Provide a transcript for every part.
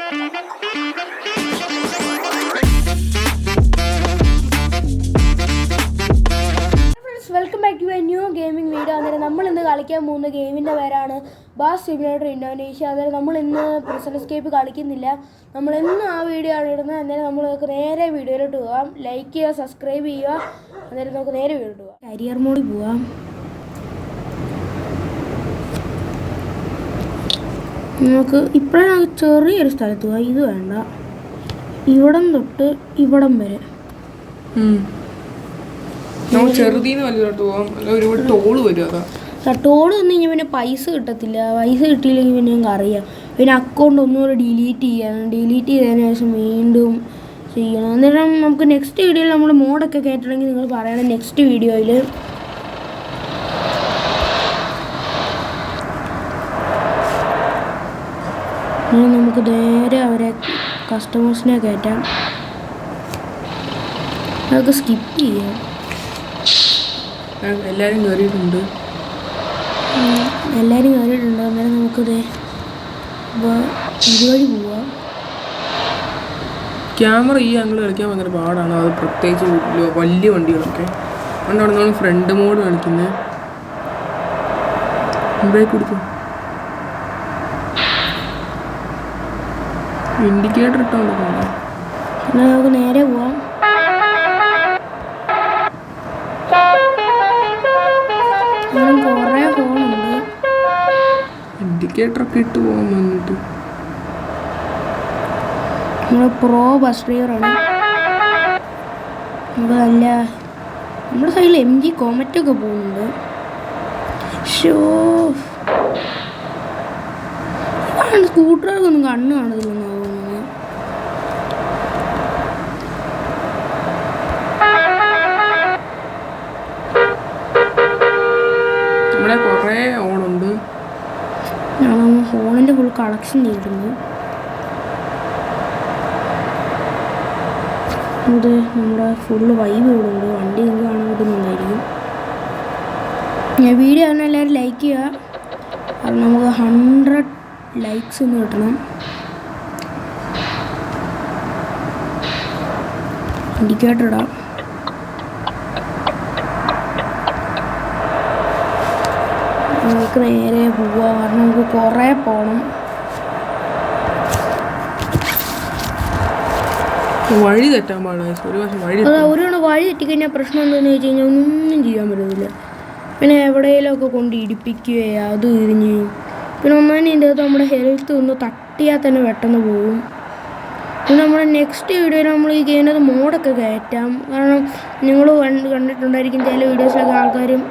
Welcome back to a new gaming video. അന്നേരം നമ്മൾ ഇന്ന് കളിക്കാൻ പോകുന്ന ഗെയിമിൻ്റെ പേരാണ് ബാസ് സിമുലേറ്റർ ഇന്തോനേഷ്യ. അന്നേരം നമ്മൾ ഇന്ന് പ്രിസൺ എസ്കേപ്പ് കളിക്കുന്നില്ല, നമ്മൾ ഇന്ന് ആ വീഡിയോ ആണ് ഇടുന്നത്. അന്നേരം നമ്മൾ നേരെ വീഡിയോയിലോട്ട് പോകാം. ലൈക്ക് ചെയ്യുക, സബ്സ്ക്രൈബ് ചെയ്യുക. അന്നേരം നമുക്ക് നേരെ വീഡിയോട്ട് പോകാം. കരിയർ മോഡിൽ പോകാം. നമുക്ക് ഇപ്പോഴാണ് ചെറിയൊരു സ്ഥലത്ത് പോകാം. ഇത് വേണ്ട, ഇവിടം തൊട്ട് ഇവിടം വരെ ടോള് വന്നു കഴിഞ്ഞാൽ പിന്നെ പൈസ കിട്ടത്തില്ല. പൈസ കിട്ടിയില്ലെങ്കിൽ പിന്നെ ഞങ്ങൾക്ക് അറിയാം. പിന്നെ അക്കൗണ്ട് ഒന്നുകൂടെ ഡിലീറ്റ് ചെയ്തതിന് ശേഷം വീണ്ടും ചെയ്യണം. അന്നേരം നമുക്ക് നെക്സ്റ്റ് വീഡിയോയിൽ നമ്മൾ മോഡൊക്കെ കേട്ടിട്ടുണ്ടെങ്കിൽ നിങ്ങൾ പറയണം. നെക്സ്റ്റ് വീഡിയോയിൽ നമുക്ക് നേരെ അവരെ കസ്റ്റമേഴ്സിനെ കയറ്റാം. നമുക്ക് സ്കിപ്പ് ചെയ്യാം. എല്ലാവരും കയറിയിട്ടുണ്ട്. അന്നേരം നമുക്കിത് ഇതുവഴി പോവാം. ക്യാമറ ഈ ആംഗിൾ കളിക്കാൻ ഭയങ്കര പാടാണ്. അത് പ്രത്യേകിച്ച് വലിയ വണ്ടികളൊക്കെ അതുകൊണ്ടാണ് നമ്മൾ ഫ്രണ്ട് മോഡ് കളിക്കുന്നത്. ബ്രേക്ക് കൊടുക്കും, ഇൻഡിക്കേറ്റർ ഇട്ടാൽ നമുക്ക് നേരെ പോവാം. കുറേ ഫോണുണ്ട്, ഇൻഡിക്കേറ്ററൊക്കെ ഇട്ട് പോകാൻ വന്നിട്ട്. നമ്മൾ പ്രോ ബസ് ഡ്രൈവറാണ്. നമുക്ക് നല്ല നമ്മുടെ സൈഡിൽ MG കോമറ്റൊക്കെ പോകുന്നുണ്ട്. സ്കൂട്ടറുകൾക്കൊന്നും കണ്ണ് കാണത്തില്ലെന്നാണ് തോന്നുന്നത്. ഇവിടെ കുറേ ഓണുണ്ട്. ഫോണിൻ്റെ ഫുൾ കളക്ഷൻ ചെയ്തിട്ടുണ്ട്. ഇത് നമ്മുടെ ഫുള്ള് വൈബ് ഇവിടെ ഉണ്ട്. വണ്ടി നിങ്ങൾക്ക് കാണാൻ പറ്റുന്നുണ്ടായിരിക്കും. വീഡിയോ ആണ് എല്ലാവരും ലൈക്ക് ചെയ്യുക. അത് നമുക്ക് 100 ലൈക്സ് ഒന്ന് കിട്ടണം. ഇൻഡിക്കേറ്റർ ഇടാം. നമുക്ക് നേരെ പോവാം, കാരണം നമുക്ക് കുറേ പോകണം. വഴി തെറ്റാൻ പാടില്ല. ഒരു വഴി തെറ്റിക്കഴിഞ്ഞാൽ പ്രശ്നം എന്താണെന്ന് വെച്ച് കഴിഞ്ഞാൽ ഒന്നും ചെയ്യാൻ പറ്റത്തില്ല. പിന്നെ എവിടെയെങ്കിലുമൊക്കെ കൊണ്ട് ഇടിപ്പിക്കുകയോ അത് ഇരിഞ്ഞ് പിന്നെ ഒന്നാമത് ഇതിൻ്റെ അകത്ത് നമ്മുടെ ഹെൽത്ത് ഒന്ന് തട്ടിയാൽ തന്നെ പെട്ടെന്ന് പോകും. പിന്നെ നമ്മുടെ നെക്സ്റ്റ് വീഡിയോയിൽ നമ്മൾ ഈ ഗെയിമിനകത്ത് മോഡൊക്കെ കയറ്റാം. കാരണം നിങ്ങൾ കണ്ടിട്ടുണ്ടായിരിക്കും ചില വീഡിയോസിലൊക്കെ ആൾക്കാരും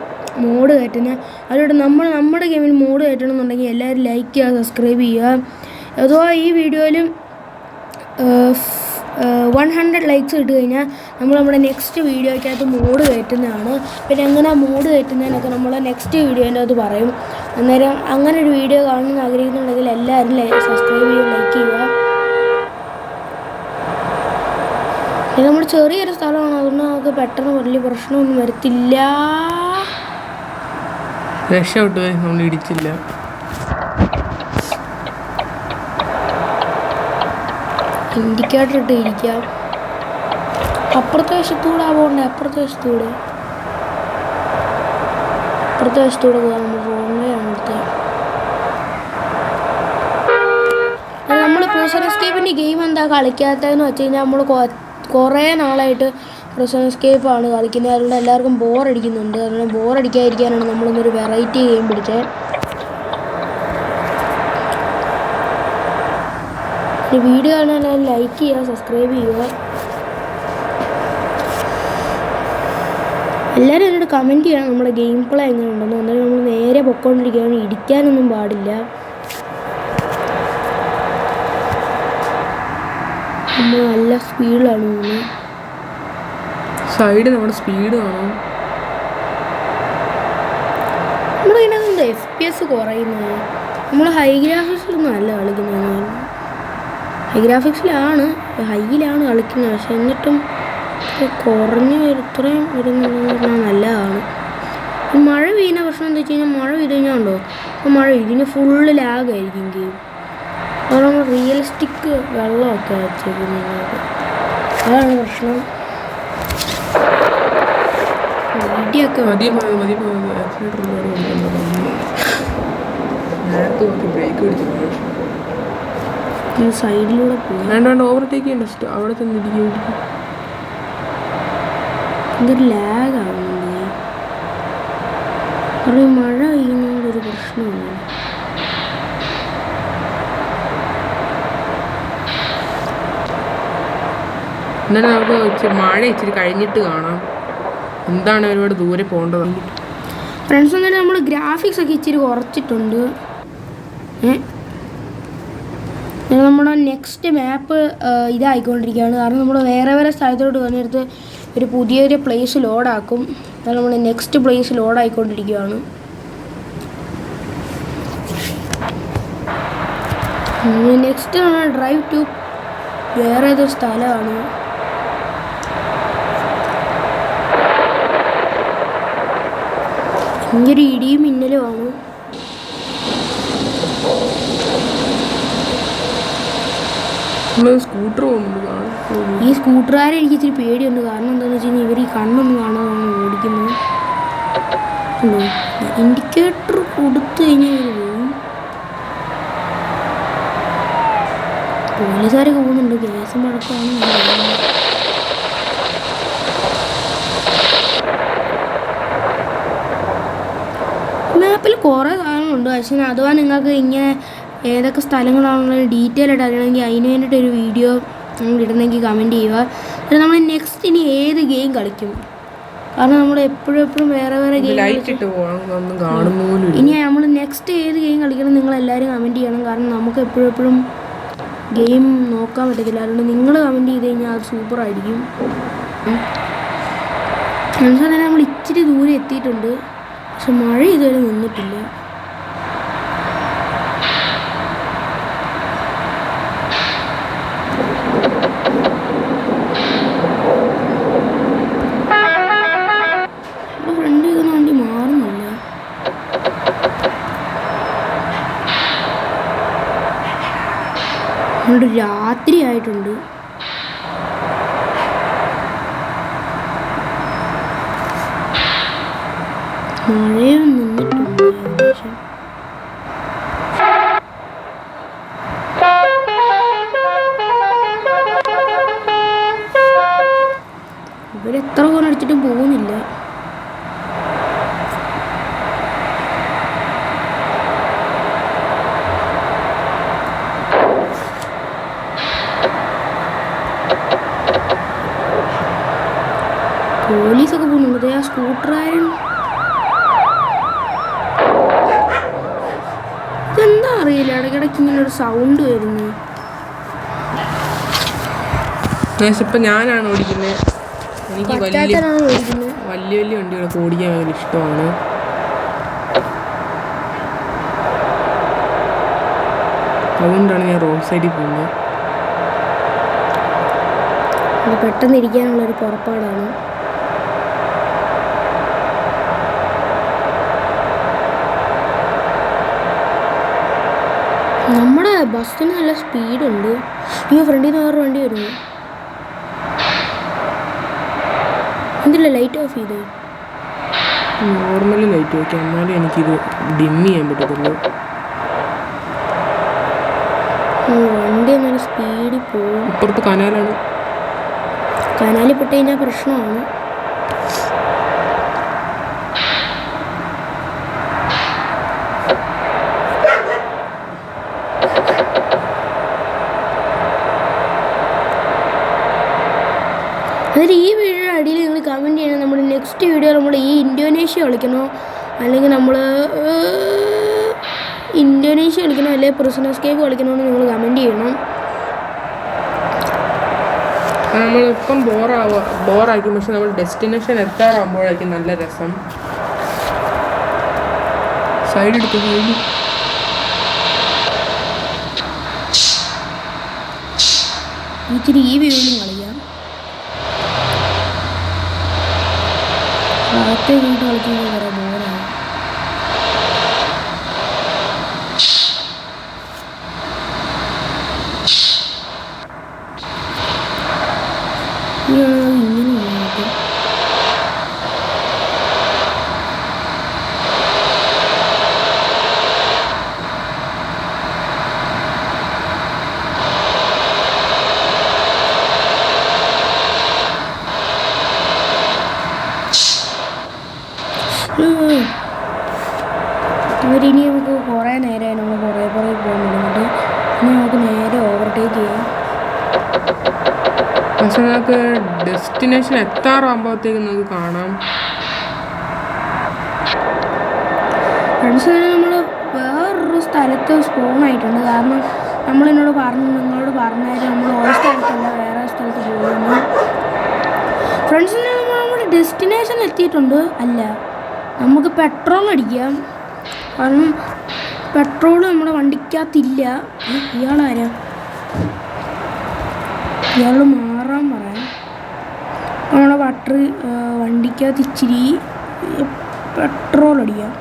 മോഡ് കയറ്റുന്നത്. അതുകൊണ്ട് നമ്മുടെ ഗെയിമിൽ മോഡ് കയറ്റണമെന്നുണ്ടെങ്കിൽ എല്ലാവരും ലൈക്ക് ചെയ്യുക, സബ്സ്ക്രൈബ് ചെയ്യുക. അഥവാ ഈ വീഡിയോയിൽ 100 ലൈക്സ് ഇട്ട് കഴിഞ്ഞാൽ നമ്മൾ നമ്മുടെ നെക്സ്റ്റ് വീഡിയോയ്ക്കകത്ത് മോഡ് കയറ്റുന്നതാണ്. പിന്നെ എങ്ങനെ മോഡ് കയറ്റുന്നതിനൊക്കെ നമ്മൾ നെക്സ്റ്റ് വീഡിയോൻ്റെ അകത്ത് പറയും. അന്നേരം അങ്ങനെ ഒരു വീഡിയോ കാണണമെന്ന് ആഗ്രഹിക്കുന്നുണ്ടെങ്കിൽ എല്ലാവരും സബ്സ്ക്രൈബ് ചെയ്യുക, ലൈക്ക് ചെയ്യുക. ഇത് നമ്മൾ ചെറിയൊരു സ്ഥലമാണ്, അതുകൊണ്ട് നമുക്ക് പെട്ടെന്ന് വലിയ പ്രശ്നമൊന്നും വരത്തില്ല. രക്ഷപ്പെട്ടു, നമ്മൾ ഇടിച്ചില്ല. ഇൻഡിക്കേറ്റർ ഇട്ട് ഇരിക്കാം. അപ്പുറത്തെ വശത്തൂടെ പോകണ്ടേ? അപ്പുറത്തെ വശത്തൂടെ പോകാം. നമ്മൾ ഫോണിലാണ് എടുത്തത്. നമ്മൾ പ്രിസൺ എസ്കേപ്പിൻ്റെ ഗെയിം എന്താ കളിക്കാത്തതെന്ന് വെച്ച് കഴിഞ്ഞാൽ നമ്മൾ കുറേ നാളായിട്ട് പ്രിസൺ എസ്കേപ്പാണ് കളിക്കുന്നത്. അതുകൊണ്ട് എല്ലാവർക്കും ബോറടിക്കുന്നുണ്ട്. അതുകൊണ്ട് ബോറടിക്കാതിരിക്കാനാണ് നമ്മളിന്നൊരു വെറൈറ്റി ഗെയിം പിടിച്ചത്. ഈ വീഡിയോ കാണാൻ ലൈക്ക് ചെയ്യുക, സബ്സ്ക്രൈബ് ചെയ്യുക. എല്ലാവരും എന്നോട് കമൻറ്റ് ചെയ്യണം നമ്മുടെ ഗെയിം പ്ലേ എങ്ങനെ ഉണ്ടെന്ന്. അന്നേരം നമ്മൾ നേരെ പൊയ്ക്കൊണ്ടിരിക്കുകയാണ്, ഇടിക്കാനൊന്നും പാടില്ല. നമ്മൾ നല്ല സ്പീഡിലാണ് പോകുന്നത്. സൈഡ് നമ്മുടെ സ്പീഡ് കാണും. നമ്മുടെ ഇതിനകത്ത് FPS കുറയുന്നത്. നമ്മൾ ഹൈ ഗ്രാഫിക്സിലൊന്നും അല്ല കളിക്കുന്നത്. ഹൈ ഗ്രാഫിക്സിലാണ്, ഹൈയിലാണ് കളിക്കുന്നത്. പക്ഷെ എന്നിട്ടും കുറഞ്ഞ് ഇത്രയും വരുന്നത് നല്ലതാണ്. മഴ പെയ്യുന്ന പ്രശ്നം എന്താ വെച്ച് കഴിഞ്ഞാൽ മഴ പെയ്ത് കഴിഞ്ഞാൽ ഉണ്ടോ, അപ്പോൾ മഴ ഇതിന് ഫുള്ള് ലാഗായിരിക്കും ഗെയിം. അത് നമ്മൾ റിയലിസ്റ്റിക് വെള്ളമൊക്കെ വെച്ചേക്കുന്നത്, അതാണ് പ്രശ്നം. ഇടിയൊക്കെ സൈഡിലൂടെ പോയി വേണ്ട ഓവർടേക്ക് ചെയ്യണ്ട, അവിടെ തന്നെ ഇടിക്കും. എന്തൊരു ലാഗ് ആവുന്നുണ്ട്. കാരണം മഴ പെയ്യുന്നതൊരു പ്രശ്നമാണ്. എന്നാലും നമുക്ക് മഴ ഇച്ചിരി കഴിഞ്ഞിട്ട് കാണാം എന്താണ് ഒരുപാട് ദൂരെ പോകേണ്ടത്. ഫ്രണ്ട്സ് എന്നാലും നമ്മൾ ഗ്രാഫിക്സ് ഒക്കെ ഇച്ചിരി കുറച്ചിട്ടുണ്ട്. നമ്മുടെ നെക്സ്റ്റ് മാപ്പ് ഇതായിക്കൊണ്ടിരിക്കുകയാണ്. കാരണം നമ്മൾ വേറെ വേറെ സ്ഥലത്തോട്ട് വന്നിടത്ത് ഒരു പുതിയൊരു പ്ലേസ് ലോഡാക്കും. അതാണ് നമ്മൾ നെക്സ്റ്റ് പ്ലേസ് ലോഡായിക്കൊണ്ടിരിക്കുകയാണ്. നെക്സ്റ്റ് ഡ്രൈവ് ടു വേറെ ഏതൊരു സ്ഥലമാണ്. ഭയങ്കര ഇടിയും മിന്നലുമാണ്. സ്കൂട്ടർ പോകുന്നുണ്ട്. ഈ സ്കൂട്ടറുകാരെ എനിക്ക് ഇച്ചിരി പേടിയുണ്ട്. കാരണം എന്താണെന്ന് വെച്ച് കഴിഞ്ഞാൽ ഇവർ ഈ കണ്ണൊന്നും കാണാതാണ് ഓടിക്കുന്നത്. ഇൻഡിക്കേറ്റർ കൊടുത്തു കഴിഞ്ഞാൽ ഇവർ പോകും. പോലീസുകാരൊക്കെ പോകുന്നുണ്ട്. ഗ്യാസ് മടക്കാണ്. മാപ്പിൽ കുറേ സാധനങ്ങളുണ്ട്. പക്ഷേ അഥവാ നിങ്ങൾക്ക് ഇങ്ങനെ ഏതൊക്കെ സ്ഥലങ്ങളാണെന്നുള്ള ഡീറ്റെയിൽ ആയിട്ട് അറിയണമെങ്കിൽ അതിന് വേണ്ടിയിട്ടൊരു വീഡിയോ നമ്മൾ ഇടുന്നെങ്കിൽ കമൻറ്റ് ചെയ്യുക. പിന്നെ നമ്മൾ നെക്സ്റ്റ് ഇനി ഏത് ഗെയിം കളിക്കും. കാരണം നമ്മൾ എപ്പോഴും വേറെ വേറെ ഗെയിം ഇനി നമ്മൾ നെക്സ്റ്റ് ഏത് ഗെയിം കളിക്കണം നിങ്ങളെല്ലാവരും കമൻറ്റ് ചെയ്യണം. കാരണം നമുക്ക് എപ്പോഴും ഗെയിം നോക്കാൻ പറ്റത്തില്ല. അതുകൊണ്ട് നിങ്ങൾ കമൻറ്റ് ചെയ്ത് കഴിഞ്ഞാൽ അത് സൂപ്പറായിരിക്കും. മനസ്സിൽ തന്നെ നമ്മൾ ഇച്ചിരി ദൂരെ എത്തിയിട്ടുണ്ട്. പക്ഷെ മഴ ഇതുവരെ നിന്നിട്ടില്ല. ഫ്രണ്ട് ഇതൊന്നും വണ്ടി മാറുന്നില്ല. അതുകൊണ്ട് രാത്രി ആയിട്ടുണ്ട്. മഴയും നിന്നിട്ടുണ്ട് ഏകദേശം. ഇവരെത്ര ഫോൺ അടിച്ചിട്ടും പോകുന്നില്ല. പോലീസൊക്കെ പോകുന്നുണ്ട്. ആ സ്കൂട്ടറുകാരൻ ഇതെന്താ അറിയില്ല, ഇടയ്ക്കിടയ്ക്ക് ഇങ്ങനെ ഒരു സൗണ്ട് വരുന്നു. ഇപ്പം ഞാനാണ് ഓടിക്കുന്നത്. എനിക്ക് വലിയ വണ്ടികളൊക്കെ ഓടിക്കാൻ ഭയങ്കര ഇഷ്ടമാണ്. അതുകൊണ്ടാണ് ഞാൻ റോഡ് സൈഡിൽ പോകുന്നത്. പെട്ടെന്ന് ഇരിക്കാനുള്ളൊരു പുറപ്പാടാണ്. നമ്മുടെ ബസ്സിന് നല്ല സ്പീഡുണ്ട്. ഈ ഫ്രണ്ടിൽ നിന്ന് വേറെ വണ്ടി വരുന്നു. എന്തില്ല ലൈറ്റ് ഓഫ് ചെയ്ത്? നോർമലി ലൈറ്റ് വയ്ക്കാം, എന്നാലും എനിക്കിത് ഡിം ചെയ്യാൻ പറ്റത്തുള്ളൂ. വണ്ടി നല്ല സ്പീഡിൽ പോകും. ഇപ്പുറത്ത് കനാലാണ്. കനാലിൽ പെട്ട് കഴിഞ്ഞാൽ പ്രശ്നമാണ്. എന്നിട്ട് ഈ വീഡിയോയുടെ അടിയിൽ നിങ്ങൾ കമൻറ്റ് ചെയ്യണം. നമ്മൾ നെക്സ്റ്റ് വീഡിയോ നമ്മൾ ഈ ഇന്തോനേഷ്യ കളിക്കണോ അല്ലെങ്കിൽ നമ്മൾ ഇന്തോനേഷ്യ കളിക്കണോ അല്ലെങ്കിൽ പ്രിസണേഴ്സ് കേവ് കളിക്കണോ എന്ന് നിങ്ങൾ കമൻറ്റ് ചെയ്യണം. നമ്മളിപ്പം ബോറായിരിക്കും, പക്ഷെ നമ്മൾ ഡെസ്റ്റിനേഷൻ എത്താറാകുമ്പോഴായിരിക്കും നല്ല രസം. സൈഡ് എടുത്ത് ഇച്ചിരി ഈ വീഡിയോയിലും കളിക്കാം. രാത്രി വീട് കളിക്കുന്നത് വേറെ ബോറാണ്. ഇനി നമുക്ക് കുറേ നേരമായി നമ്മൾ കുറേ പുറകെ പോകാൻ തുടങ്ങിയിട്ട് ഇനി നമുക്ക് നേരെ ഓവർടേക്ക് ചെയ്യാം. പക്ഷെ നമുക്ക് ഡെസ്റ്റിനേഷൻ എത്താറാകുമ്പോഴത്തേക്ക് നമുക്ക് കാണാം. ഫ്രണ്ട്സ് നമ്മൾ വേറൊരു സ്ഥലത്ത് സ്പോൺ ആയിട്ടുണ്ട്. കാരണം നിങ്ങളോട് പറഞ്ഞാൽ നമ്മൾ ഓരോ സ്ഥലത്തല്ല വേറെ സ്ഥലത്ത് പോകുന്നു. ഫ്രണ്ട്സ് നമ്മുടെ ഡെസ്റ്റിനേഷൻ എത്തിയിട്ടുണ്ട്. അല്ല, നമുക്ക് പെട്രോൾ അടിക്കാം. കാരണം പെട്രോൾ നമ്മുടെ വണ്ടിക്കകത്തില്ല. ഇയാളാരാ? ഇയാൾ മാറാൻ പറയാം. നമ്മുടെ വണ്ടിക്കകത്ത് ഇച്ചിരി പെട്രോൾ അടിക്കാം.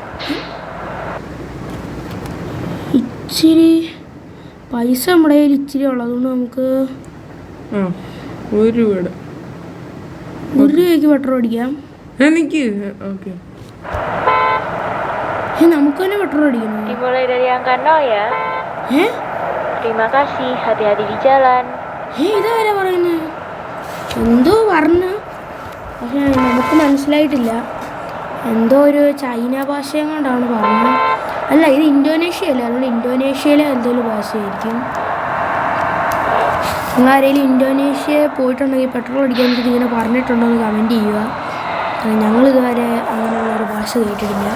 ഇച്ചിരി പൈസ നമ്മുടെ കയ്യിൽ ഇച്ചിരി ഉള്ളതുകൊണ്ട് നമുക്ക് ഒരു രൂപയ്ക്ക് പെട്രോൾ അടിക്കാം. എനിക്ക് ഓക്കെ, നമുക്ക് തന്നെ പെട്രോൾ അടിക്കണം. ഇതാരാ പറയുന്നത്? എന്തോ പറഞ്ഞു, പക്ഷെ നമുക്ക് മനസ്സിലായിട്ടില്ല. എന്തോ ഒരു ചൈന ഭാഷയും കൊണ്ടാണ് പറഞ്ഞത്. അല്ല, ഇത് ഇന്തോനേഷ്യ അല്ല, അതുകൊണ്ട് ഇന്തോനേഷ്യയിലെ എന്തെങ്കിലും ഭാഷയായിരിക്കും. നിങ്ങളാരെങ്കിലും ഇന്തോനേഷ്യ പോയിട്ടുണ്ടെങ്കിൽ പെട്രോൾ അടിക്കാൻ വേണ്ടി ഇങ്ങനെ പറഞ്ഞിട്ടുണ്ടോ എന്ന് കമൻറ്റ് ചെയ്യുക. ഞങ്ങളിതുവരെ അങ്ങനെയുള്ളൊരു ഭാഷ കേട്ടിട്ടില്ല.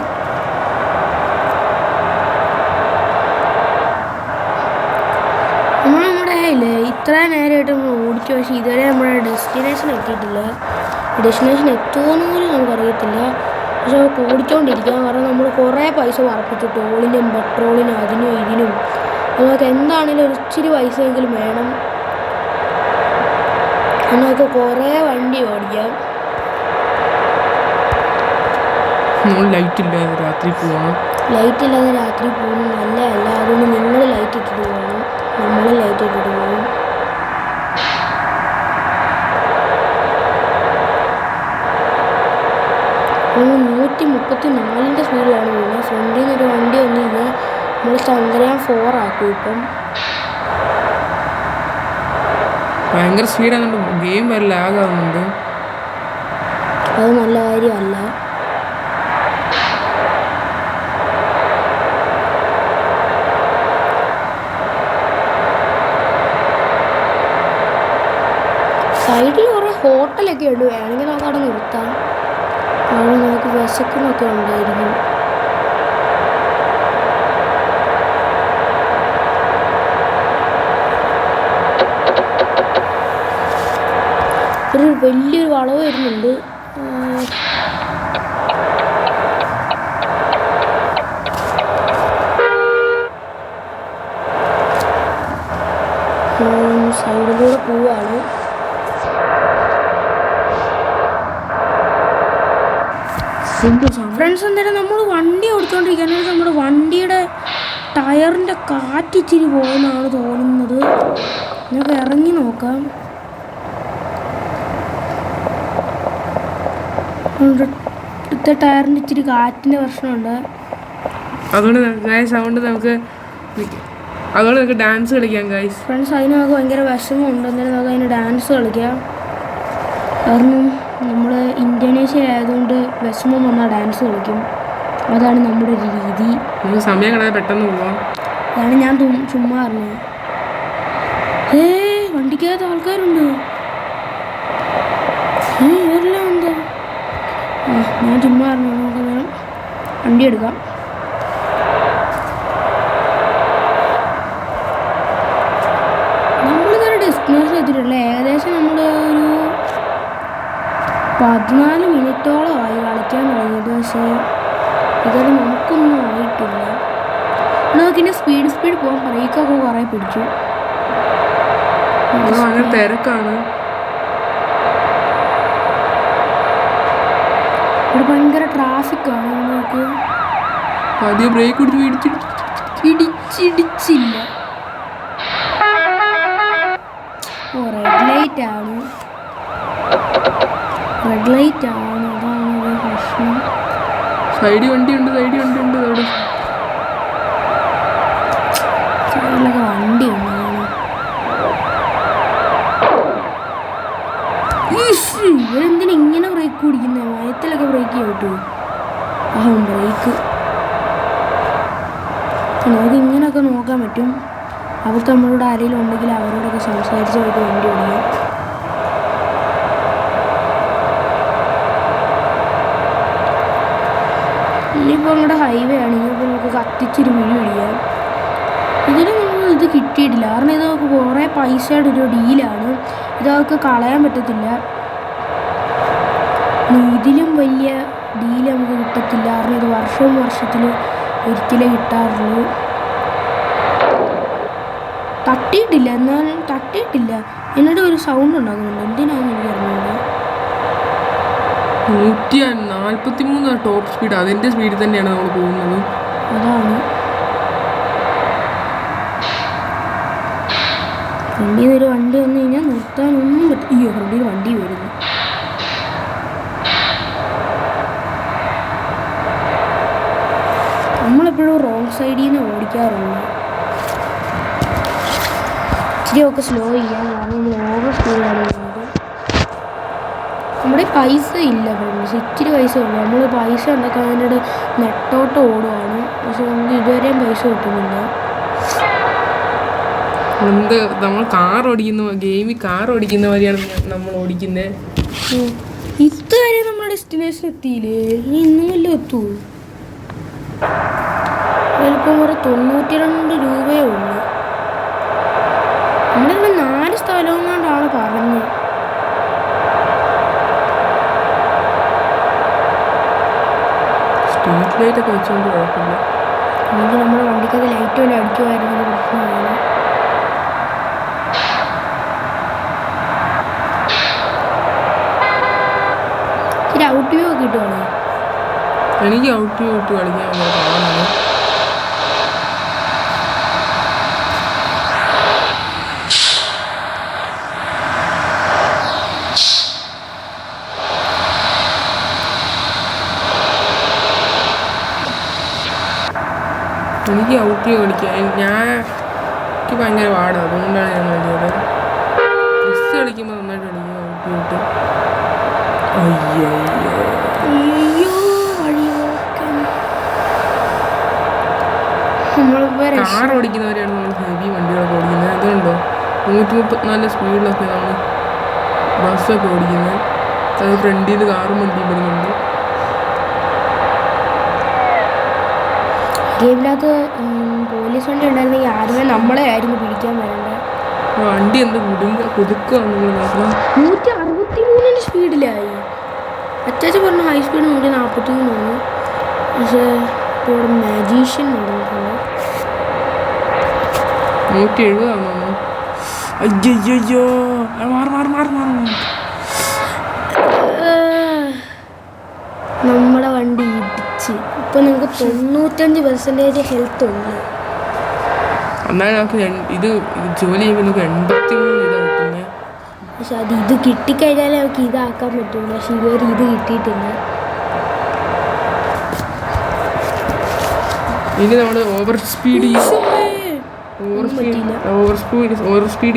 നമ്മുടെ ഇത്ര നേരമായിട്ട് നമ്മൾ ഓടിച്ചു, പക്ഷേ ഇതുവരെ നമ്മുടെ ഡെസ്റ്റിനേഷൻ എത്തിയിട്ടില്ല. ഡെസ്റ്റിനേഷൻ എത്തുമെന്ന് പോലും നമുക്കറിയത്തില്ല. പക്ഷെ ഓടിച്ചുകൊണ്ടിരിക്കുക. കാരണം നമ്മൾ കുറേ പൈസ വർപ്പിച്ചു, ടോളിനും പെട്രോളിനും അതിനും ഇതിനും. നമുക്ക് എന്താണെങ്കിലും ഒരു ഇച്ചിരി പൈസയെങ്കിലും വേണം. നമുക്ക് കുറേ വണ്ടി ഓടിക്കാം. ലൈറ്റ് ഇല്ലാതെ രാത്രി പോകുന്നു നല്ലതല്ല. അതുകൊണ്ട് നിങ്ങൾ ലൈറ്റ് ഇട്ടിട്ട് പോകണം, നമ്മൾ ലൈറ്റ് ഇട്ടിട്ട് പോകും. നമ്മൾ 134 സ്പീഡിലാണ് പോകുന്നത്. ഫ്രണ്ടിൽ നിന്നൊരു വണ്ടി ഒന്നുമില്ല. നമ്മൾ ചന്ദ്രയാൻ 4 ആക്കും. ഇപ്പം ഭയങ്കര സ്പീഡാകുന്നുണ്ട്, ഗെയിം വരെ ലാഗാകുന്നുണ്ട്. അത് നല്ല കാര്യമല്ല. സൈഡിൽ കുറേ ഹോട്ടലൊക്കെ ഉണ്ട്, വേണമെങ്കിൽ നമുക്ക് അവിടെ നിർത്താം. അവിടെ നമുക്ക് വിശക്കുന്നൊക്കെ ഉണ്ടായിരിക്കും. ഒരു വലിയൊരു വളവ് വരുന്നുണ്ട്. സൈഡിലൂടെ പോവാണ്. ഫ്രണ്ട്സ്, എന്തായാലും നമ്മൾ വണ്ടി ഓടിച്ചുകൊണ്ടിരിക്കുകയാണെങ്കിൽ നമ്മുടെ വണ്ടിയുടെ ടയറിൻ്റെ കാറ്റിച്ചിരി പോകുന്നതാണ് തോന്നുന്നത്. നമുക്ക് ഇറങ്ങി നോക്കാം. ഇവിടുത്തെ ടയറിൻ്റെ ഇച്ചിരി കാറ്റിൻ്റെ പ്രശ്നമുണ്ട്. അതുകൊണ്ട് നമുക്ക് ഡാൻസ് കളിക്കാം ഗൈസ്. ഫ്രണ്ട്സ്, അതിന് നമുക്ക് ഭയങ്കര വിഷമമുണ്ട്. എന്തായാലും നമുക്ക് അതിന് ഡാൻസ് കളിക്കാം. കാരണം നമ്മൾ ഇന്തോനേഷ്യ ആയതുകൊണ്ട് വിഷമം വന്നാൽ ഡാൻസ് കളിക്കും. അതാണ് നമ്മുടെ ഒരു രീതി. സമയം കളയാൻ പെട്ടെന്ന് പോവാം. അതാണ് ഞാൻ ചുമ്മാ പറഞ്ഞത്. വണ്ടിക്കകത്ത് ആൾക്കാരുണ്ട്. ഇവരെല്ലാം എന്താ? ഞാൻ ചുമ്മാ പറഞ്ഞു. നമുക്ക് വണ്ടി എടുക്കാം. നമ്മളിതൊരു ഡെസ്റ്റിനേഷൻ എത്തിയിട്ടില്ല. ഏകദേശം നമ്മൾ ഒരു 14 മിനിറ്റോളമായി കളിക്കാൻ തുടങ്ങിയത്. പക്ഷേ ഇതുവരെ നമുക്കൊന്നും ആയിട്ടില്ല. നമുക്കിന്നെ സ്പീഡ് പോകാൻ ബ്രേക്കൊക്കെ കുറേ പിടിച്ചു. തിരക്കാണ്. ഇവിടെ ഭയങ്കര ട്രാഫിക്കാണ്. നമുക്ക് ബ്രേക്ക് ഇടിച്ചില്ല. റെഡ് ലൈറ്റ് ആണ്. അതാണ് ഒരു പ്രശ്നം. സൈഡിൽ വണ്ടിയുണ്ട്. അവിടെ സൈഡിലൊക്കെ വണ്ടിയുണ്ട്. ഇവരെന്തിനാ ഇങ്ങനെ ബ്രേക്ക് പിടിക്കുന്നത്? മയത്തിലൊക്കെ ബ്രേക്ക് ചെയ്തിട്ടു. ബ്രേക്ക് നമുക്ക് ഇങ്ങനെയൊക്കെ നോക്കാൻ പറ്റും. അവർക്ക് നമ്മളോട് ആരെങ്കിലും ഉണ്ടെങ്കിൽ അവരോടൊക്കെ സംസാരിച്ച് അവർക്ക് വണ്ടി ഓടിക്കാം. ഇനിയിപ്പോൾ നമ്മുടെ ഹൈവേ ആണ്. ഇനിയിപ്പോൾ നമുക്ക് കത്തിച്ചൊരു വീഡിയോ പിടിക്കാം. ഇതിന് നമ്മൾ ഇത് കിട്ടിയിട്ടില്ല, കാരണം ഇത് നമുക്ക് കുറേ പൈസയുടെ ഒരു ഡീലാണ്. ഇതൊക്കെ കളയാൻ പറ്റത്തില്ല. ഇതിലും വലിയ ഡീൽ നമുക്ക് കിട്ടത്തില്ല, കാരണം ഇത് വർഷത്തിൽ ഒരിക്കലേ കിട്ടാറുള്ളൂ. തട്ടിയിട്ടില്ല, എന്നാലും തട്ടിയിട്ടില്ല. എന്നിട്ട് ഒരു സൗണ്ട് ഉണ്ടാകുന്നുണ്ട്, എന്തിനാണെന്ന് എനിക്ക് അറിഞ്ഞില്ല. 143 ടോപ്പ് സ്പീഡ്, അതിൻ്റെ സ്പീഡിൽ തന്നെയാണ് നമ്മൾ പോകുന്നത്. അതാണ് ഫ്രണ്ടിൽ നിന്നൊരു വണ്ടി വന്നു കഴിഞ്ഞാൽ നിർത്താനൊന്നും പറ്റും. അയ്യോ, ഫ്രണ്ടിൽ വണ്ടി വരുന്നു. നമ്മളെപ്പോഴും റോങ് സൈഡിൽ നിന്ന് ഓടിക്കാറുള്ളൂ. ഇച്ചിരിയൊക്കെ സ്ലോ ചെയ്യാം, കാരണം നമ്മൾ ഓവർ സ്പീഡാണ് ചെയ്യുന്നത്. നമ്മുടെ പൈസ ഇല്ല ഫ്രണ്ട്സ്, ഇച്ചിരി പൈസ ഉള്ളൂ. നമ്മൾ പൈസ ഉണ്ടാക്കാൻ അതിൻ്റെ നെട്ടോട്ട് ഓടുവാണ്, പക്ഷെ നമുക്ക് ഇതുവരെയും പൈസ കിട്ടുന്നില്ല. നമ്മൾ കാർ ഓടിക്കുന്ന ഗെയിമിൽ കാർ ഓടിക്കുന്ന വരെയാണ് നമ്മൾ ഓടിക്കുന്നത്. ഇതുവരെ നമ്മുടെ ഡെസ്റ്റിനേഷൻ എത്തിയില്ലേ? ഇനി ഇന്നും വല്ലതും എത്തൂ? ചിലപ്പോൾ ഒരു 92 രൂപയേ ഉള്ളൂ. നമ്മളിവിടെ 4 സ്ഥലവും കൊണ്ടാണ് പറഞ്ഞത്. സ്ട്രീറ്റ് ലൈറ്റ് ഒക്കെ വെച്ചുകൊണ്ട് കുഴപ്പമില്ല. അല്ലെങ്കിൽ നമ്മുടെ വണ്ടിക്കത് ലൈറ്റ് വല്ല അടിക്കുമായിരുന്നത് പ്രശ്നമാണ്. ഇച്ചിരി ഔട്ട് വ്യൂ ഒക്കെ കിട്ടുവാണ്. എനിക്ക് ഔട്ട് വ്യൂ ഇട്ട് കളിക്കാൻ ഭയങ്കര പാടാണ്. എനിക്ക് ഔട്ട് വ്യൂ കളിക്കാൻ എനിക്ക് ഭയങ്കര പാടാണ്, അതുകൊണ്ടാണ് ഞാൻ കളിച്ചത്. ചെസ് കളിക്കുമ്പോൾ നന്നായിട്ട് കളിക്കും ഔട്ട് വ്യൂ ഇട്ട്. അയ്യോ കാർ ഓടിക്കുന്നവരെയാണ് നമ്മൾ ഹെവി വണ്ടികളൊക്കെ ഓടിക്കുന്നത്. അതുകൊണ്ടോ 134 സ്പീഡിലൊക്കെ നമ്മൾ ബസ്സൊക്കെ ഓടിക്കുന്നത്. അത് ഫ്രണ്ടിൽ നിന്ന് കാറും വണ്ടിയും വരുന്നുണ്ട്. ഗെയിമിനകത്ത് പോലീസ് വണ്ടി ഉണ്ടായിരുന്നെങ്കിൽ ആദ്യമേ നമ്മളെ ആയിരുന്നു പിടിക്കാൻ വരേണ്ടത്. വണ്ടി എന്ത് കുതുക്കുകയാണ് നമ്മൾ നോക്കണം. 163 സ്പീഡിലായി. അത്യാവശ്യം പറഞ്ഞ ഹൈ സ്പീഡ് 143. പക്ഷേ ഇപ്പോൾ ഇവിടെ മാജീഷ്യൻ നടന്നിട്ടുണ്ട്. 170 ആണോ? അയ്യോ നമ്മുടെ വണ്ടി ഇടിച്ച്. ഇപ്പം നിങ്ങൾക്ക് 95% ഹെൽത്ത് ഉണ്ട്. എന്നാൽ നമുക്ക് ഇത് ജോലി ചെയ്യുമ്പോൾ നമുക്ക് 83 ഇതാണ് കിട്ടുന്നത്. പക്ഷെ ഇത് കിട്ടിക്കഴിഞ്ഞാലേ നമുക്ക് ഇതാക്കാൻ പറ്റുള്ളൂ. പക്ഷെ ഇതുവരെ ഇത് കിട്ടിയിട്ടില്ല. ഇനി നമ്മൾ ഓവർ സ്പീഡ്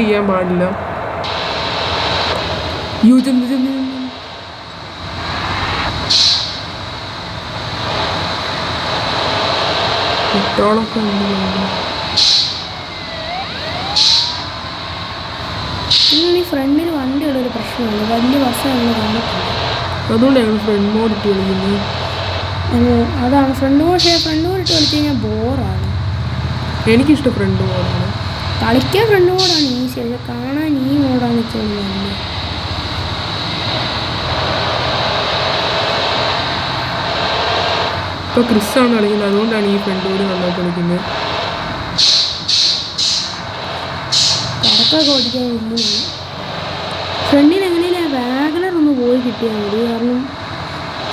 ചെയ്യാൻ പാടില്ല. പെട്രോളൊക്കെ ഈ ഫ്രണ്ടിൽ വണ്ടിയുള്ളൊരു പ്രശ്നമാണ്, വലിയ ബസ് ഞങ്ങൾ കണ്ടിട്ടില്ല. അതുകൊണ്ട് ഞങ്ങൾ ഫ്രണ്ട് മോഡ് ഇട്ട് കളിക്കുന്നത്. അതാണ് ഫ്രണ്ട് മോഡ്. പക്ഷേ ഫ്രണ്ട് മോഡ് ഇട്ട് കളിച്ച് കഴിഞ്ഞാൽ ബോറാണ്. എനിക്കിഷ്ടം ഫ്രണ്ട് മോഡാണ്. കളിക്കാൻ ഫ്രണ്ട് മോഡാണ് ഈസി, പക്ഷെ കാണാൻ ഈ മോഡാണ് ഇച്ചിരി നല്ലത്. ഇപ്പോൾ ക്രിസ്സാണ് കളിക്കുന്നത്, അതുകൊണ്ടാണ് ഈ ഫ്രണ്ട് മോഡ് നന്നായിട്ട് കളിക്കുന്നത്. കടക്കൊക്കെ ഓടിക്കാൻ വലിയ ഫ്രണ്ടിൽ എങ്ങനെയല്ല വാഗണർ ഒന്ന് പോയി കിട്ടിയാൽ മതി. കാരണം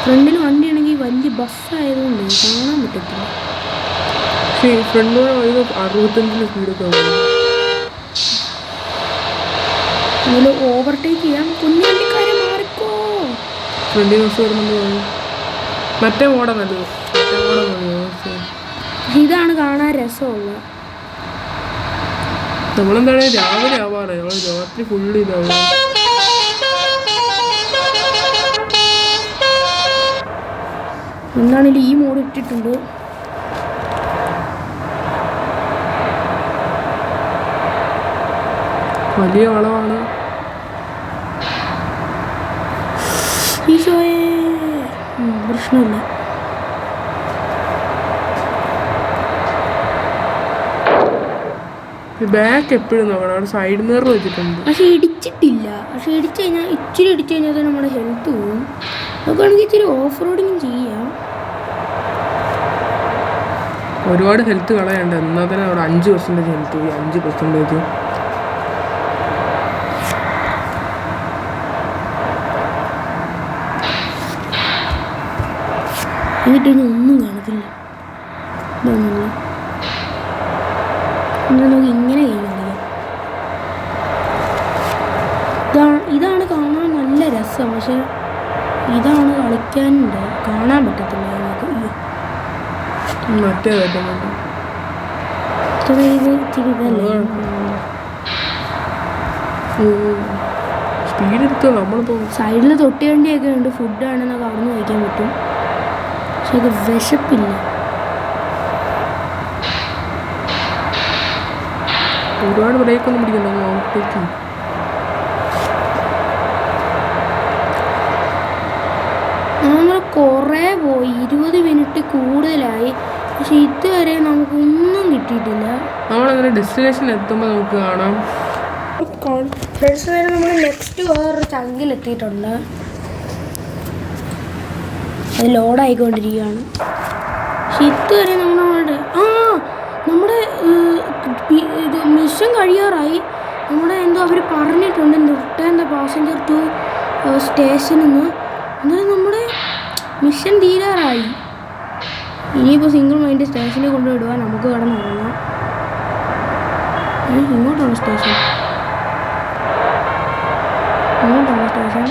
ഫ്രണ്ടിൽ വണ്ടിയാണെങ്കിൽ വലിയ ബസ്സായതുകൊണ്ട് കാണാൻ പറ്റത്തില്ല. പക്ഷേ ഫ്രണ്ട് മോഡ് 65 സ്പീഡൊക്കെ ആവും. അതിൽ ഓവർടേക്ക് ചെയ്യാം. കുഞ്ഞു വണ്ടിക്കാരെ മാറിക്കോ. ഫ്രണ്ടിൽ ബസ് വരുന്നുണ്ട്. മറ്റേ മോഡാ നല്ലത്. ഇതാണ് കാണാൻ രസമുള്ളത്. നമ്മളെന്താണ് രാവിലെ ആവാറ്, ഞങ്ങൾ രാത്രി ഫുള്ള് ഇതാവും. എന്താണെങ്കിലും ഈ മോഡ് ഇട്ടിട്ടുണ്ട്. വലിയ വളവാണ്. ഈശോയെ പ്രശ്നമില്ല. ബാക്ക് എപ്പോഴും നോക്കണം. അവിടെ സൈഡ് മിറർ വെച്ചിട്ടുണ്ട്. പക്ഷെ ഇടിച്ചിട്ടില്ല. പക്ഷെ ഇടിച്ചു കഴിഞ്ഞാൽ ഇച്ചിരി ഇടിച്ചു കഴിഞ്ഞാൽ തന്നെ നമ്മുടെ ഹെൽത്ത് പോകും. നമുക്കാണെങ്കിൽ ഇച്ചിരി ഓഫ് റോഡിങ് ചെയ്യാം. ഒരുപാട് ഹെൽത്ത് കളയണ്ട. എന്നാൽ തന്നെ അവിടെ 5% ഹെൽത്ത് പോയി. 5%. എന്നിട്ട് ഇനി ഒന്നും കാണത്തില്ല. ഇതൊന്നുമില്ല. എന്നാൽ നമുക്ക് ഇങ്ങനെ ഗെയിം കളിക്കാം. ഇതാണ് കാണാൻ നല്ല രസം. പക്ഷെ ഇതാണ് കളിക്കാനുണ്ട്. കാണാൻ പറ്റത്തില്ല നമുക്ക്. മറ്റേ ഇത് ഇച്ചിരി ഇതല്ലേ. സ്പീഡ് എടുത്തോ. നമ്മളിപ്പോൾ സൈഡിൽ തൊട്ടി വണ്ടിയൊക്കെ ഉണ്ട്. ഫുഡാണെന്നൊക്കെ അവിടെ നിന്ന് കഴിക്കാൻ പറ്റും. പക്ഷെ അത് വിശപ്പില്ല. ഒരുപാട് ബ്രേക്കൊന്നും പിടിക്കണ്ട. ഔട്ടേക്ക് നമ്മൾ കുറേ പോയി. 20 മിനിറ്റ് കൂടുതലായി. പക്ഷെ ഇതുവരെ നമുക്കൊന്നും കിട്ടിയിട്ടില്ല. നമ്മളങ്ങനെ ഡെസ്റ്റിനേഷൻ എത്തുമ്പോൾ നമുക്ക് കാണാം. ഫ്രണ്ട്സ് വരെ നമ്മൾ നെക്സ്റ്റ് വേറൊരു ചങ്കിലെത്തിയിട്ടുണ്ട്. അത് ലോഡായിക്കൊണ്ടിരിക്കുകയാണ്. പക്ഷെ ഇതുവരെ നമ്മുടെ ഇത് മിഷൻ കഴിയാറായി. നമ്മുടെ എന്തോ അവർ പറഞ്ഞിട്ടുണ്ട് റിട്ടേൺ ദ പാസഞ്ചർ ടു സ്റ്റേഷനിൽ നിന്ന്. എന്നാലും നമ്മുടെ മിഷൻ തീരാറായി. ഇനിയിപ്പോൾ സിംഗിൾ മൈൻഡ് സ്റ്റേഷനിൽ കൊണ്ടുവിടുക. നമുക്ക് കിടന്നുറങ്ങാം. ഇങ്ങോട്ടാണ് സ്റ്റേഷൻ. ഇങ്ങോട്ടാണ് സ്റ്റേഷൻ.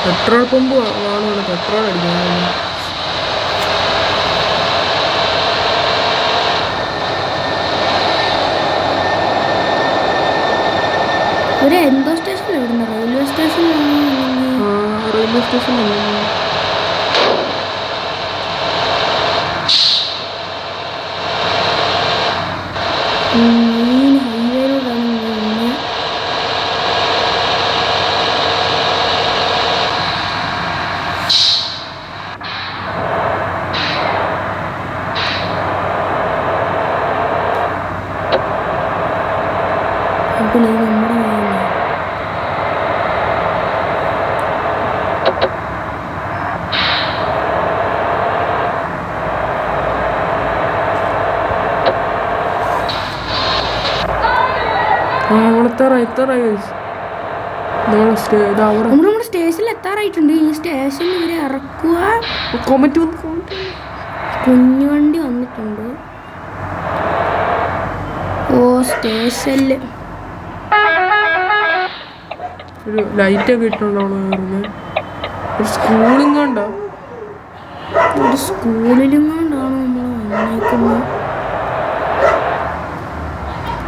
പെട്രോൾ പമ്പ് കാണുവാണ്. പെട്രോൾ അടിക്കണം. ഒരു എന്തോ സ്റ്റേഷൻ എവിടുന്ന? റെയിൽവേ സ്റ്റേഷനിലാണോ? റെയിൽവേ സ്റ്റേഷനിൽ മെയിൻ ഹൈവേയിലൂടെയാണ് പോകുന്നത്. അപ്പോൾ ഇത് നമ്മുടെ വഴിയല്ലേ. നമ്മുടെ സ്റ്റേഷനിൽ എത്താറായിട്ടുണ്ട്. ഈ സ്റ്റേഷനിൽ ഇവരെ ഇറക്കുക. കുഞ്ഞു വണ്ടി വന്നിട്ടുണ്ട്. ഓ സ്റ്റേഷനിൽ ഒരു ലൈറ്റൊക്കെ ഇട്ടുണ്ടോ? ഒരു സ്കൂളും കൊണ്ടോ? ഒരു സ്കൂളിലും കൊണ്ടാണ് നമ്മൾ വന്നേക്കുന്നത്.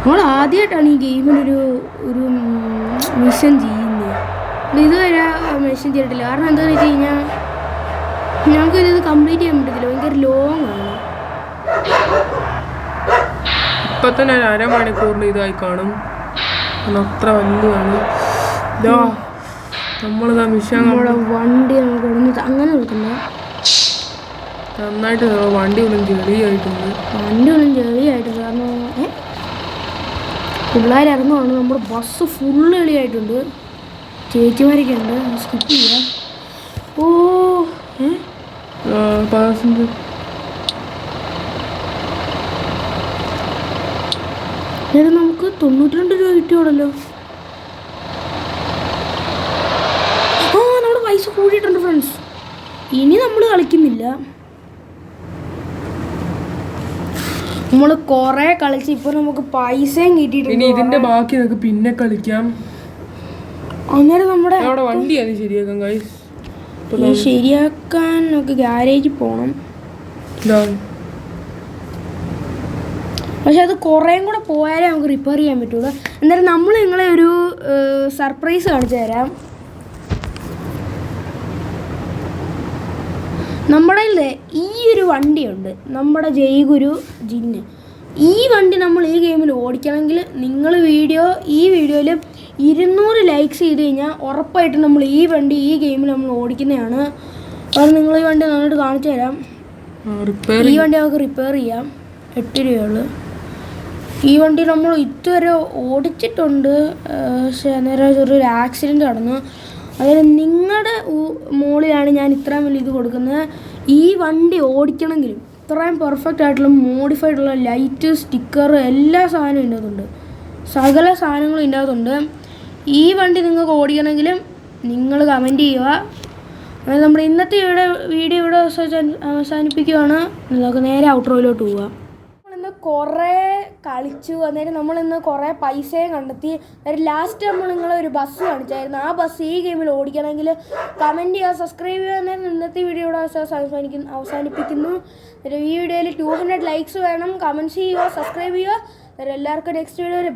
നമ്മൾ ആദ്യമായിട്ടാണ് ഈ ഗെയിമിലൊരു മിഷൻ ചെയ്യുന്നത്. ഇതുവരെ മിഷൻ ചെയ്തിട്ടില്ല. കാരണം എന്താണെന്ന് വെച്ച് കഴിഞ്ഞാൽ ഞങ്ങൾക്കിത് കംപ്ലീറ്റ് ചെയ്യാൻ പറ്റത്തില്ല. ഭയങ്കര ലോങ് ആണ്. ഇപ്പം തന്നെ 1/2 മണിക്കൂറിൽ ഇതായി കാണും. അത്ര വലുതാണ്. നമ്മളിതാ മിഷൻ നമ്മുടെ വണ്ടി നമുക്ക് ഇവിടുന്ന് അങ്ങനെ നിൽക്കുന്ന നന്നായിട്ട് വണ്ടി ഒന്നും ചെറിയായിട്ടുണ്ട്. കാരണം പിള്ളേർ ഇറങ്ങുവാണ്. നമ്മുടെ ബസ് ഫുള്ള് എളിയായിട്ടുണ്ട്. ചേച്ചിമാരൊക്കെ ഉണ്ട്. സ്കിപ്പ് ചെയ്യാം. ഓ പാസഞ്ചർ നമുക്ക് 92 രൂപ കിട്ടിയോടല്ലോ. നമ്മുടെ പൈസ കൂടിയിട്ടുണ്ട് ഫ്രണ്ട്സ്. ഇനി നമ്മൾ കളിക്കുന്നില്ല. നമ്മൾ കുറേ കളിച്ച് ഇപ്പോൾ നമുക്ക് പൈസയും കിട്ടിയിട്ടുണ്ട്. ഇനി ഇതിന്റെ ബാക്കി നമുക്ക് പിന്നെ കളിക്കാം. അന്നേരം നമ്മുടെ വണ്ടി അത് ശരിയാക്കാം ഗൈസ്. ശരിയാക്കാൻ നമുക്ക് ഗാരേജിൽ പോകണം. പക്ഷെ അത് കുറേയും കൂടെ പോയാലേ നമുക്ക് റിപ്പയർ ചെയ്യാൻ പറ്റുള്ളൂ. എന്നാലും നമ്മൾ നിങ്ങളെ ഒരു സർപ്രൈസ് കാണിച്ചു തരാം. നമ്മുടെ ഈ ഒരു വണ്ടിയുണ്ട്, നമ്മുടെ ജയ്ഗുരു ജിന്ന്. ഈ വണ്ടി നമ്മൾ ഈ ഗെയിമിൽ ഓടിക്കണമെങ്കിൽ നിങ്ങൾ ഈ വീഡിയോയിൽ 200 ലൈക്സ് ചെയ്ത് കഴിഞ്ഞാൽ ഉറപ്പായിട്ടും നമ്മൾ ഈ വണ്ടി ഈ ഗെയിമിൽ നമ്മൾ ഓടിക്കുന്നതാണ്. അത് നിങ്ങൾ ഈ വണ്ടി നന്നായിട്ട് കാണിച്ചു തരാം. ഈ വണ്ടി നമുക്ക് റിപ്പയർ ചെയ്യാം. 8 രൂപയുള്ളൂ. ഈ വണ്ടി നമ്മൾ ഇതുവരെ ഓടിച്ചിട്ടുണ്ട്. പക്ഷേ അന്നേരം ചെറിയൊരു ആക്സിഡൻറ്റ് നടന്നു. അതായത് നിങ്ങളുടെ മുകളിലാണ് ഞാൻ ഇത്രയും വലിയ ഇത് കൊടുക്കുന്നത്. ഈ വണ്ടി ഓടിക്കണമെങ്കിലും ഇത്രയും പെർഫെക്റ്റ് ആയിട്ടുള്ള മോഡിഫൈഡുള്ള ലൈറ്റ്, സ്റ്റിക്കർ, എല്ലാ സാധനവും ഇതിനകത്തുണ്ട്. സകല സാധനങ്ങളും ഇതിനകത്തുണ്ട്. ഈ വണ്ടി നിങ്ങൾക്ക് ഓടിക്കണമെങ്കിലും നിങ്ങൾ കമൻറ്റ് ചെയ്യുക. അതായത് നമ്മുടെ ഇന്നത്തെ വീഡിയോ ഇവിടെ അവസാനിപ്പിക്കുകയാണ്. നമുക്ക് നേരെ ഔട്ട്രോയിലോട്ട് പോവുക. നമ്മളിന്ന് കുറേ കളിച്ചു. അന്നേരം നമ്മളിന്ന് കുറേ പൈസയും കണ്ടെത്തി. അതായത് ലാസ്റ്റ് നമ്മൾ നിങ്ങളൊരു ബസ് കാണിച്ചായിരുന്നു. ആ ബസ് ഈ ഗെയിമിൽ ഓടിക്കണമെങ്കിൽ കമൻറ്റ് ചെയ്യുക, സബ്സ്ക്രൈബ് ചെയ്യുക. അന്നേരം ഇന്നത്തെ വീഡിയോ ഇവിടെ അവസാനിപ്പിക്കുന്നു. ഈ വീഡിയോയിൽ 200 ലൈക്സ് വേണം. കമൻറ്റ് ചെയ്യുക, സബ്സ്ക്രൈബ് ചെയ്യുക. എല്ലാവർക്കും നെക്സ്റ്റ് വീഡിയോയിൽ